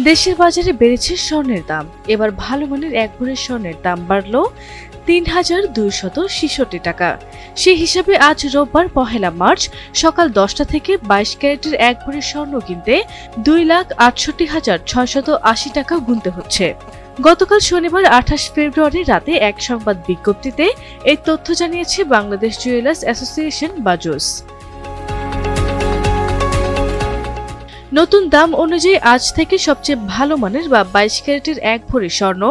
দেশের বাজারে বেড়েছে স্বর্ণের দাম। এবার ভালো মানের এক ভরি স্বর্ণের দাম বাড়ল ৩,২৬৬ টাকা। সেই হিসাবে আজ রোববার ১ মার্চ সকাল ১০টা থেকে ২২ ক্যারেটের এক ভরি স্বর্ণ কিনতে ২,৬৮,৬৮০ টাকা গুনতে হচ্ছে। গতকাল শনিবার ২৮ ফেব্রুয়ারি রাতে এক সংবাদ বিজ্ঞপ্তিতে এই তথ্য জানিয়েছে বাংলাদেশ জুয়েলার্স অ্যাসোসিয়েশন বাজুস। নতুন দাম অনুযায়ী আজ থেকে সবচেয়ে ভালো মানের বা ২২ ক্যারেটের এক ভরি স্বর্ণ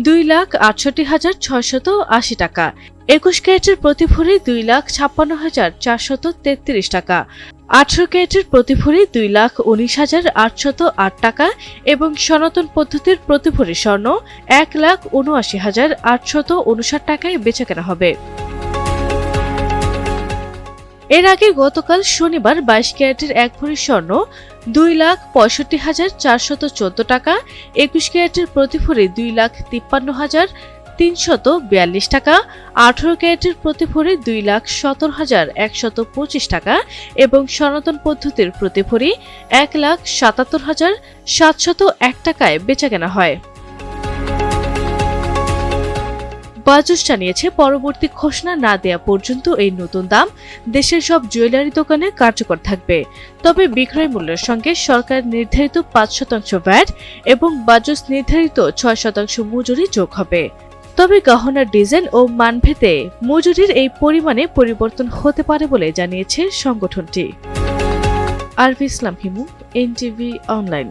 ২,৬৮,৬৮০ টাকা, ২১ ক্যারেটের প্রতি ভরি ২,৫৬,৪৩৩ টাকা, ১৮ ক্যারেটের প্রতি ভরি ২,১৯,৮০৮ টাকা এবং সনাতন পদ্ধতির প্রতি ভরি স্বর্ণ ১,৭৯,৮৫৯ টাকায় বেচাকেনা হবে। এর আগে গতকাল শনিবার ২২ ক্যারেটের এক ভরি স্বর্ণ ২,৬৫,৪১৪ টাকা, ২১ ক্যারেটের প্রতি ভরি ২,৫৩,৩৪২ টাকা, ১৮ ক্যারেটের প্রতি ভরি ২,১৭,১২৫ টাকা এবং সনাতন পদ্ধতির প্রতি ভরি ১,৭৭,৭০১ টাকায় বেচাকেনা হয়। বাজুস জানিয়েছে, পরবর্তী ঘোষণা না দেয়া পর্যন্ত এই নতুন দাম দেশের সব জুয়েলারি দোকানে কার্যকর থাকবে। তবে বিক্রয় মূল্যের সঙ্গে সরকার নির্ধারিত ৫% ভ্যাট এবং বাজুস নির্ধারিত ৬% মজুরি যোগ হবে। তবে গহনার ডিজাইন ও মানভেদে মজুরির এই পরিমাণে পরিবর্তন হতে পারে বলে জানিয়েছে সংগঠনটি। আরভি ইসলাম হিমু, এনটিভি অনলাইন।